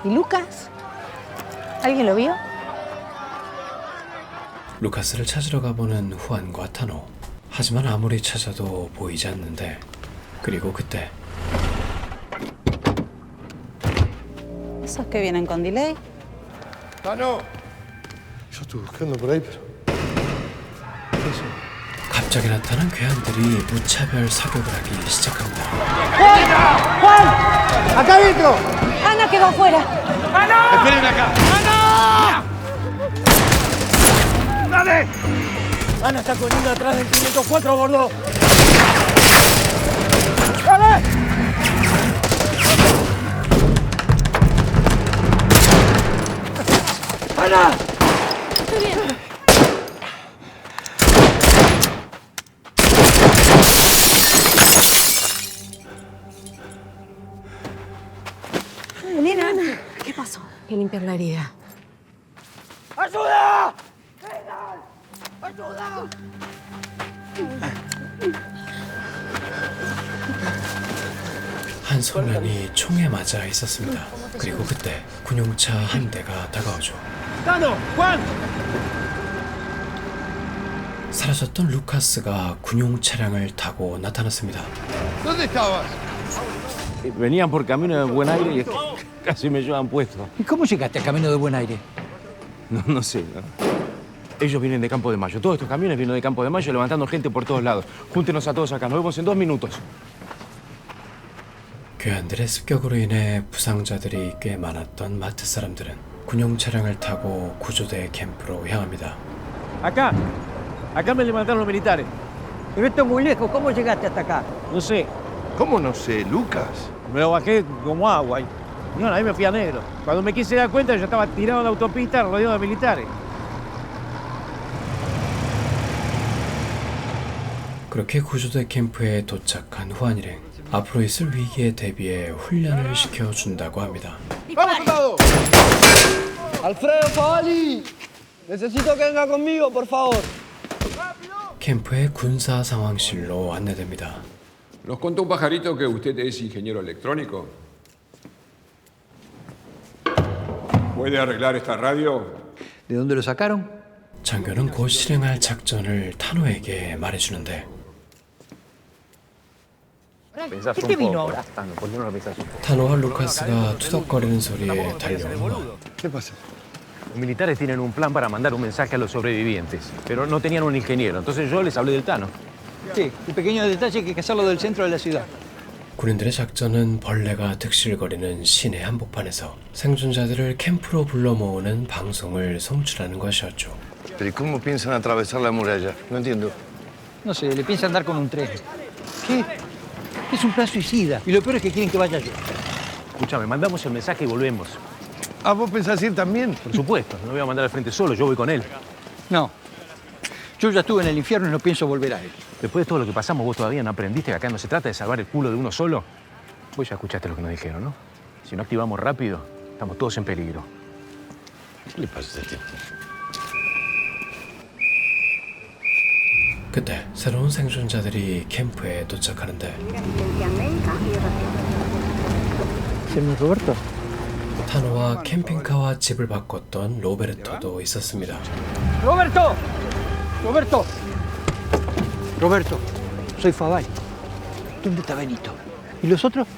Speaker 3: ¿Y Lucas? ¿Alguien lo vio?
Speaker 1: 루카스를 찾으러 가보는 후안과 타노. 하지만 아무리 찾아도 보이지 않는데, 그리고 그때
Speaker 14: ¿Esos que vienen con delay?
Speaker 15: ¡Tano! Yo estoy buscando por ahí, pero...
Speaker 1: 갑자기 나타난 괴한들이 무차별 사격을 하기 시작합니다.
Speaker 11: ¡Juan! ¡Juan! ¡Acá adentro!
Speaker 3: Ana quedó afuera.
Speaker 9: ¡Ana! ¡Esperen acá! ¡Ana!
Speaker 11: ¡Dale! Ana está corriendo atrás del 504 Bordeaux. ¡Dale! ¡Ana!
Speaker 3: Estoy bien.
Speaker 8: Nena, ¿qué pasó? Que limpiar la herida.
Speaker 11: ¡Ayuda! ¡Ayuda!
Speaker 1: 한 소년이 총에 맞아 있었습니다. 그리고 그때 군용차 한 대가 다가오죠.
Speaker 11: ¡Tano! ¡Juan!
Speaker 1: 사라졌던 루카스가 군용 차량을 타고 나타났습니다.
Speaker 15: ¿Dónde estabas?
Speaker 7: Venían por camino de Buen Aire y casi me llevan puesto.
Speaker 5: ¿Y cómo llegaste al camino de Buen Aire?
Speaker 7: No sé. ¿No? Ellos vienen de Campo de Mayo. Todos estos camiones vienen de Campo de Mayo levantando gente por todos lados. Júntenos a todos acá. Nos vemos en 2 minutos.
Speaker 1: 괴한들의 습격으로 인해 부상자들이 꽤 많았던 마트 사람들은 군용 차량을 타고 구조대 캠프로 향합니다.
Speaker 11: Acá. Acá me levantaron los militares. Pero esto es muy lejos. ¿Cómo llegaste hasta acá? No sé.
Speaker 6: ¿Cómo no sé, Lucas?
Speaker 11: Me lo bajé como agua. Y no, ahí me fui a negro. Cuando me quise dar cuenta, yo estaba tirado en la autopista rodeado de militares.
Speaker 1: 그렇게 구조대 캠프에 도착한 후안 일행. 앞으로 있을 위기에 대비해 훈련을 시켜준다고 합니다.
Speaker 15: ¡Vamos, soldado!
Speaker 11: Alfredo Favalli, necesito que venga conmigo, por favor.
Speaker 1: 캠프의 군사 상황실로 안내됩니다.
Speaker 18: Nos contó un pajarito que usted es ingeniero electrónico. ¿Puede arreglar esta radio?
Speaker 5: ¿De dónde lo sacaron?
Speaker 1: 장교는 곧 실행할 작전을 타노에게 말해주는데
Speaker 7: ¿Qué te vino ahora? ¿Por qué no lo pensás un poco?
Speaker 1: 타노와 루카스가 투덕거리는 소리에 달려온 후안.
Speaker 15: ¿Qué pasa?
Speaker 7: Los militares tienen un plan para mandar un mensaje a los sobrevivientes, pero no tenían un ingeniero. Entonces yo les hablé del Tano.
Speaker 5: Sí, el pequeño detalle hay que cazarlo del centro de la ciudad.
Speaker 1: 군인들의 작전은 벌레가 득실거리는 시내 한복판에서 생존자들을 캠프로 불러 모으는 방송을 송출하는 것이었죠.
Speaker 6: ¿Pero y cómo piensan atravesar la muralla? No entiendo.
Speaker 5: No sé, le piensa andar con un tren. ¿Qué? Es un plan suicida. Y lo peor es que quieren que vaya yo.
Speaker 7: Escúchame, mandamos el mensaje y volvemos.
Speaker 6: Ah, ¿vos pensás ir también?
Speaker 7: Por supuesto, no voy a mandar al frente solo, yo voy con él.
Speaker 5: No. Yo ya estuve en el infierno y no pienso volver a él.
Speaker 7: Después de todo lo que pasamos, ¿vos todavía no aprendiste que acá no se trata de salvar el culo de uno solo? Vos ya escuchaste lo que nos dijeron, ¿no? Si no activamos rápido, estamos todos en peligro.
Speaker 6: ¿Qué le pasa a este tipo?
Speaker 1: 그때 새로운 생존자들이 캠프에 도착하는데
Speaker 11: ¿Señor Roberto?
Speaker 1: 타노와 캠핑카와 집을 바꿨던 로베르토도 있었습니다.
Speaker 11: ¡Roberto! ¡Roberto!
Speaker 5: Roberto, soy Favalli. ¿Dónde está Benito? ¿Y los otros?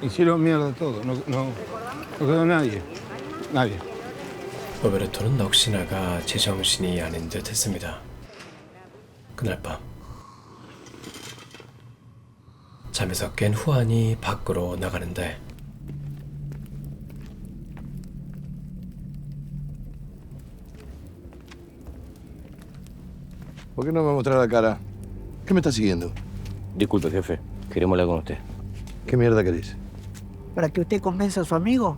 Speaker 15: Hicieron mierda todo. No quedó nadie. Nadie.
Speaker 1: 로베르토는 넋이나가 제정신이 아닌 듯 했습니다. 그날 밤 잠에서 깬 후안이 밖으로 나가는데
Speaker 6: ¿Por qué no me muestra la cara? ¿Qué me está siguiendo?
Speaker 13: Disculpe, jefe. Queremos hablar con usted.
Speaker 6: ¿Qué mierda querés?
Speaker 19: Para que usted convenza a su amigo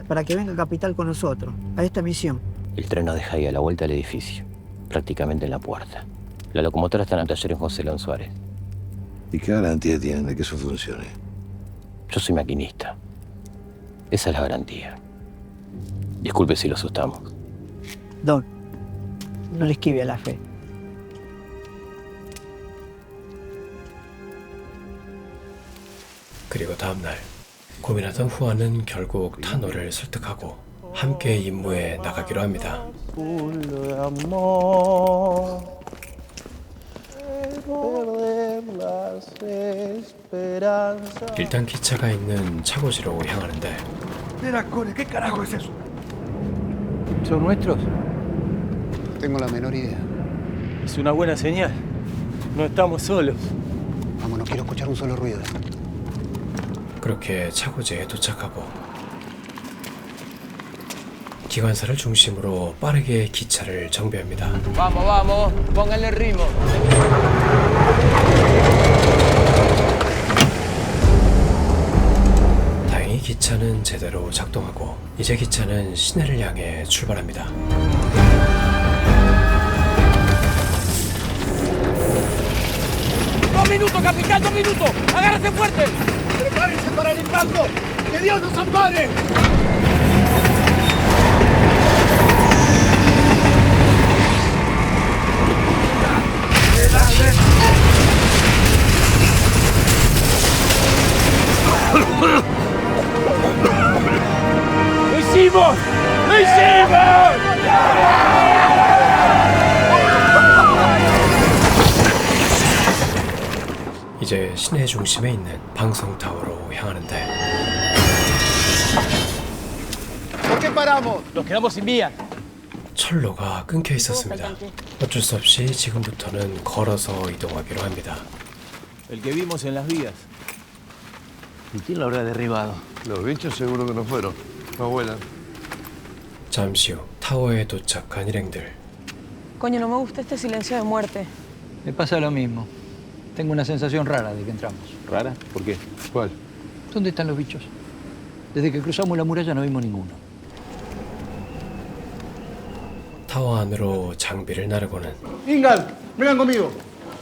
Speaker 19: para que venga a Capital con nosotros, a esta misión.
Speaker 13: El tren nos deja ahí a la vuelta del edificio, prácticamente en la puerta. La locomotora está en el taller en José León Suárez.
Speaker 6: ¿Y qué garantía tienen de que eso funcione?
Speaker 13: Yo soy maquinista. Esa es la garantía. Disculpe si lo asustamos.
Speaker 19: Don, no le esquive a la fe.
Speaker 1: 그리고 다음날 고민하던 후안은 결국 타노를 설득하고 함께 임무에 나가기로 합니다. 일단 기차가 있는 차고지로 향하는데
Speaker 16: Core, ¿qué carajo es eso?
Speaker 5: ¿Son nuestros?
Speaker 16: Tengo la menor idea.
Speaker 12: Es una buena señal. No estamos solos.
Speaker 16: Vamos, no quiero escuchar un solo ruido.
Speaker 1: 그렇게 차고지에 도착하고 기관사를 중심으로 빠르게 기차를 정비합니다.
Speaker 9: Vamos, vamos, pónganle ritmo.
Speaker 1: 다행히 기차는 제대로 작동하고 이제 기차는 시내를 향해 출발합니다.
Speaker 9: ¡2 minutos, capitán! ¡2 minutos! ¡Agárrese fuerte!
Speaker 11: ¡Prepárense para el impacto! ¡Que Dios nos ampare!
Speaker 9: ¡Lo hicimos! ¡Lo hicimos!
Speaker 1: 이제 시내 중심에 있는 방송타워로 향하는데
Speaker 11: ¿Por qué paramos?
Speaker 9: Nos quedamos sin vía.
Speaker 1: 철로가 끊겨 있었습니다. 어쩔 수 없이 지금부터는 걸어서 이동하기로 합니다.
Speaker 12: El que vimos en las vías.
Speaker 13: ¿Y quién lo habrá derribado?
Speaker 6: Los bichos seguro que no fueron. No vuelan.
Speaker 1: 잠시 후 타워에 도착한 일행들.
Speaker 3: Coño, no me gusta este silencio de muerte.
Speaker 5: Me pasa lo mismo. Tengo una sensación rara de que entramos.
Speaker 12: ¿Rara? ¿Por qué?
Speaker 6: ¿Cuál?
Speaker 5: ¿Dónde están los bichos? Desde que cruzamos la muralla no vimos ninguno.
Speaker 1: 타워 안으로 장비를 나르고는
Speaker 11: Ingal, vengan conmigo.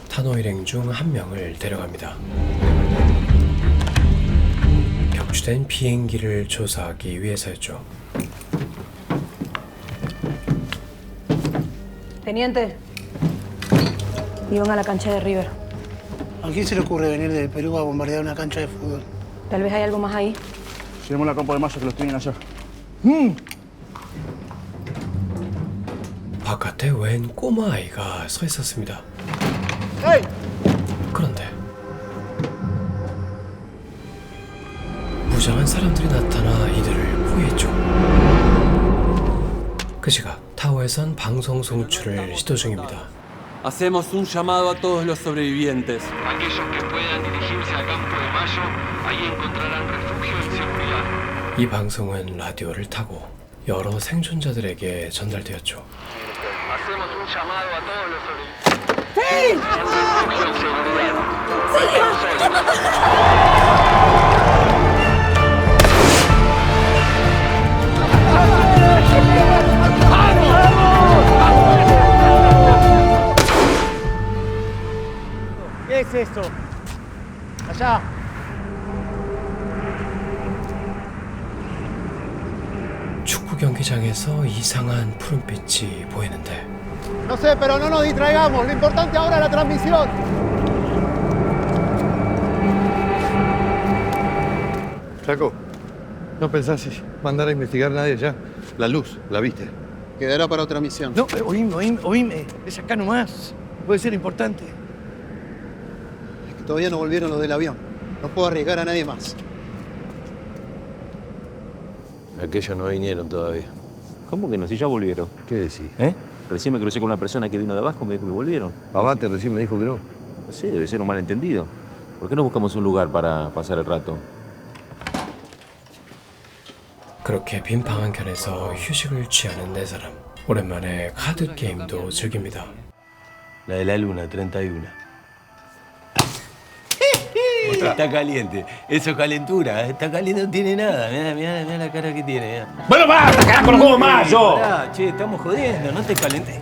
Speaker 1: 타노 일행 중 한 명을 데려갑니다. 격추된 비행기를 조사하기 위해서였죠.
Speaker 3: Teniente, iban a la cancha de River.
Speaker 11: ¿A quién se le ocurre venir del Perú a bombardear una cancha de fútbol?
Speaker 3: Tal vez hay algo más ahí.
Speaker 17: Tenemos la Campo de Mayo que los tienen allá.
Speaker 1: 바깥에 웬 꼬마 아이가 서 있었습니다.
Speaker 11: ¡Hey!
Speaker 1: 그런데 무장한 사람들이 나타나 이들을 포위했죠. 그 시각 타워에선 방송 송출을 시도 중입니다.
Speaker 20: Hacemos un llamado a todos los sobrevivientes.
Speaker 21: Aquellos que puedan dirigirse al Campo de Mayo, ahí encontrarán refugio y seguridad.
Speaker 1: 이 방송은 라디오를 타고 여러 생존자들에게 전달되었죠.
Speaker 21: Hacemos un llamado a todos los sobrevivientes. ¡Sí! Refugio y seguridad.
Speaker 11: ¿Qué es eso? Allá.
Speaker 1: 축구 경기장에서 이상한 푸른빛이 보이는데
Speaker 11: No sé, pero no nos distraigamos. Lo importante ahora es la transmisión.
Speaker 6: Chaco, ¿no pensás mandar a investigar a nadie allá? La luz, ¿la viste?
Speaker 11: Quedará para otra misión.
Speaker 16: No, oíme. Es acá nomás. Puede ser importante.
Speaker 11: Es que todavía no volvieron los del avión. No puedo arriesgar a nadie más.
Speaker 6: Aquellos no vinieron todavía.
Speaker 7: ¿Cómo que no? Si ya volvieron.
Speaker 6: ¿Qué decís?
Speaker 7: ¿Eh? Recién me crucé con una persona que vino de abajo y me dijo que volvieron.
Speaker 6: Abate recién me dijo que no.
Speaker 7: No sé, debe ser un malentendido. ¿Por qué no buscamos un lugar para pasar el rato?
Speaker 1: 그렇게 빈 방 한 켠에서 휴식을 취하는 네 사람. 오랜만에 카드 게임도 즐깁니다.
Speaker 12: La de la luna, 31. Está caliente. Eso es calentura. Está caliente, no tiene nada. Mirá la cara que tiene.
Speaker 7: ¡Bueno, basta, carajo, no como más yo!
Speaker 12: Pará, che, estamos jodiendo, no te calenté.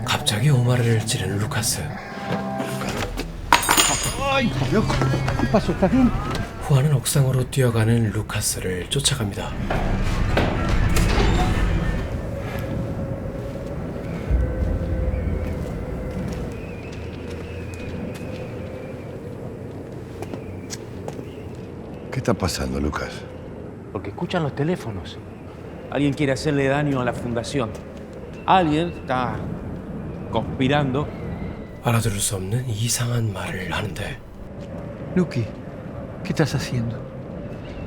Speaker 1: 갑자기 오마르를 찌르는 루카스.
Speaker 19: ¡Ay, loco! ¿Qué pasó? ¿Estás bien?
Speaker 1: 후아는 옥상으로 뛰어가는 루카스를 쫓아갑니다.
Speaker 6: ¿Qué está pasando, Lucas?
Speaker 7: Porque escuchan los teléfonos. Alguien quiere hacerle daño a la fundación. Alguien está conspirando.
Speaker 1: 알아들을 수 없는 이상한 말을 하는데.
Speaker 5: Lucky, ¿qué estás haciendo?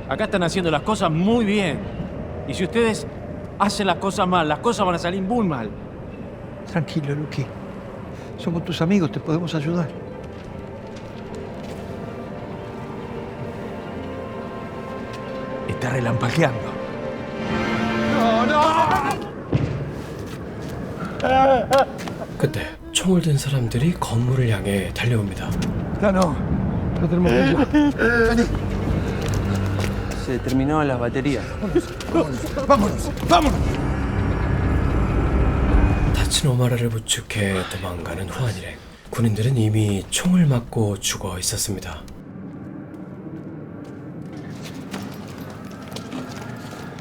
Speaker 7: Acá están haciendo las cosas muy bien. Y si ustedes hacen las cosas mal, las cosas van a salir muy mal.
Speaker 5: Tranquilo, Lucky. Somos tus amigos, te podemos ayudar.
Speaker 7: Está relampagueando.
Speaker 1: 그때 총을 든 사람들이 건물을 향해 달려옵니다.
Speaker 5: Ya no tenemos que ir.
Speaker 12: Se terminaron las baterías.
Speaker 9: ¡Vámonos! ¡Vámonos!
Speaker 1: 다친 오마르를 부축해 도망가는 후안 일행. 군인들은 이미 총을 맞고 죽어 있었습니다.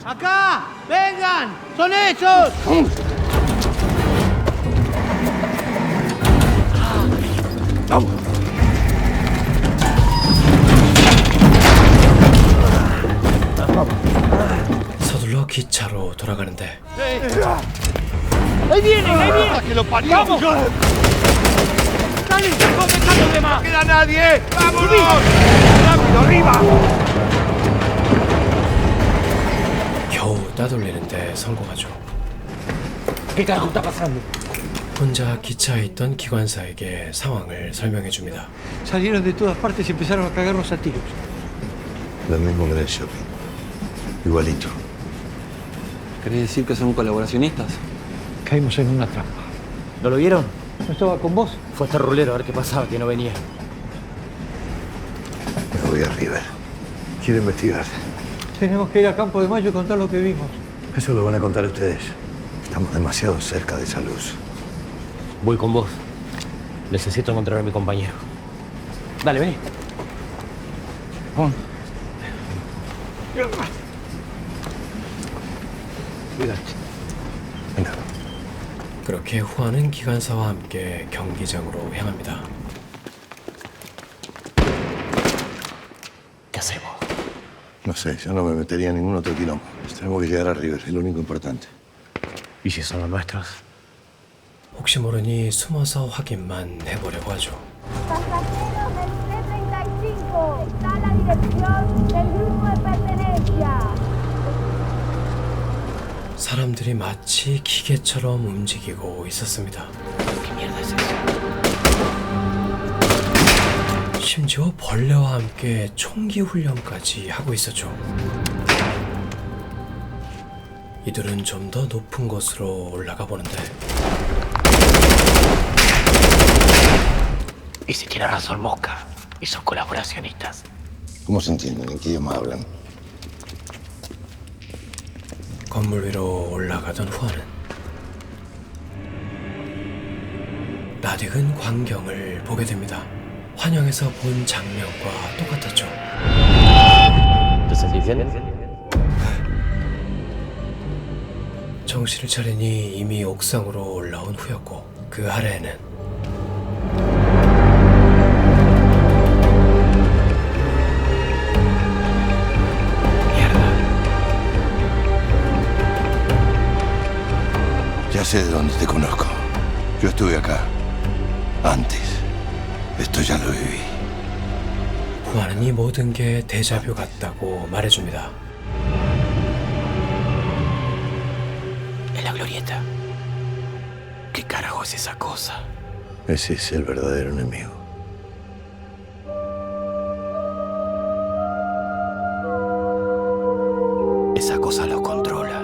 Speaker 11: ¡Acá! ¡Vengan! ¡Son ellos!
Speaker 1: 서둘러 기차로 돌아가는데
Speaker 11: ¡Ahí vienen! ¡Ahí vienen! ¡Que lo pariamos! ¡Dale! ¡No más! ¡No queda nadie! ¡Vámonos! ¡Rápido, arriba!
Speaker 1: 겨우 따돌리는데 성공하죠.
Speaker 11: ¿Qué carajo está pasando?
Speaker 1: 혼자 기차에 있던 기관사에게 상황을 설명해 줍니다.
Speaker 5: Salieron de todas partes y empezaron a cagarnos a tiros.
Speaker 6: Lo mismo que en el shopping. Igualito.
Speaker 20: ¿Querés decir que son colaboracionistas?
Speaker 5: Caímos en una trampa.
Speaker 20: ¿No lo vieron?
Speaker 5: ¿No estaba con vos?
Speaker 20: Fue hasta Rulero a ver qué pasaba, que no venía.
Speaker 6: Me voy a River. Quiero investigar.
Speaker 5: Tenemos que ir a Campo de Mayo y contar lo que vimos.
Speaker 6: Eso lo van a contar ustedes. Estamos demasiado cerca de esa luz.
Speaker 13: Voy con vos. Necesito encontrar a mi compañero.
Speaker 20: Dale, vení.
Speaker 6: Cuídate. Venga.
Speaker 1: 그렇게 후안은 기관사와 함께 경기장으로 향합니다.
Speaker 13: ¿Qué hacemos?
Speaker 6: No sé, yo no me metería en ningún otro quilombo. Tenemos que llegar a River, es lo único importante.
Speaker 13: ¿Y si son los nuestros?
Speaker 1: 혹시 모르니 숨어서 확인만 해보려고 하죠.
Speaker 4: Pasajeros del C-35, está la dirección del grupo de pertenencia.
Speaker 1: 사람들이 마치 기계처럼 움직이고 있었습니다. 심지어 벌레와 함께 총기 훈련까지 하고 있었죠. 이들은 좀 더 높은 곳으로 올라가 보는데
Speaker 13: ¿Y si tiene razón Mosca? ¿Y son colaboracionistas?
Speaker 6: ¿Cómo se entienden? ¿En qué idioma hablan?
Speaker 1: 건물 위로 올라가던 후안은 낯익은 광경을 보게 됩니다. 환영에서 본 장면과 똑같았죠.
Speaker 13: ¿Te sentís bien?
Speaker 1: 정신을 차리니 이미 옥상으로 올라온 후였고 그 아래에는
Speaker 6: Ya sé de dónde te conozco. Yo estuve acá. Antes. Esto ya lo viví.
Speaker 1: 후안은 이 모든 게 데자뷰 같다고 말해줍니다.
Speaker 13: la glorieta. ¿Qué carajo es esa cosa?
Speaker 6: Ese es el verdadero enemigo.
Speaker 13: Esa cosa los controla.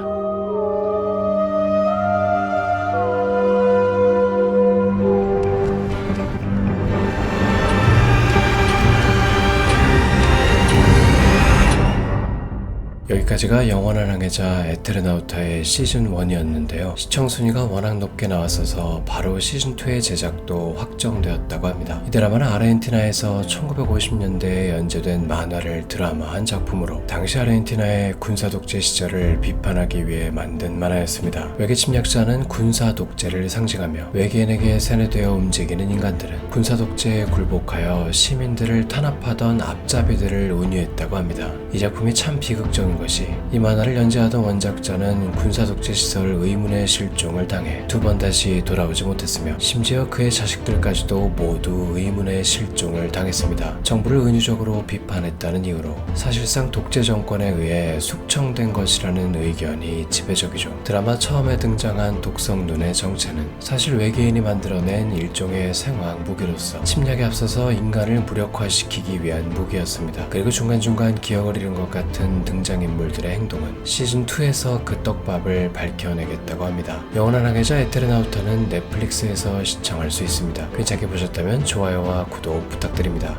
Speaker 1: 여기까지가 영원한 항해자 에테르나우타의 시즌1이었는데요. 시청 순위가 워낙 높게 나왔어서 바로 시즌2의 제작도 확정되었다고 합니다. 이 드라마는 아르헨티나에서 1950년대에 연재된 만화를 드라마한 작품으로 당시 아르헨티나의 군사 독재 시절을 비판하기 위해 만든 만화였습니다. 외계 침략자는 군사 독재를 상징하며 외계인에게 세뇌되어 움직이는 인간들은 군사 독재에 굴복하여 시민들을 탄압하던 앞잡이들을 운유했다고 합니다. 이 작품이 참 비극적인 것이 이 만화를 연재하던 원작자는 군사독재 시설 의문의 실종을 당해 두 번 다시 돌아오지 못했으며 심지어 그의 자식들까지도 모두 의문의 실종을 당했습니다. 정부를 은유적으로 비판했다는 이유로 사실상 독재 정권에 의해 숙청된 것이라는 의견이 지배적이죠. 드라마 처음에 등장한 독성눈의 정체는 사실 외계인이 만들어낸 일종의 생화학 무기로서 침략에 앞서서 인간을 무력화시키기 위한 무기였습니다. 그리고 중간중간 기억을 잃은 것 같은 등장인물들의 행동은 시즌2에서 그 떡밥을 밝혀내겠다고 합니다. 영원한 항해자 에테르나우타는 넷플릭스에서 시청할 수 있습니다. 괜찮게 보셨다면 좋아요와 구독 부탁드립니다.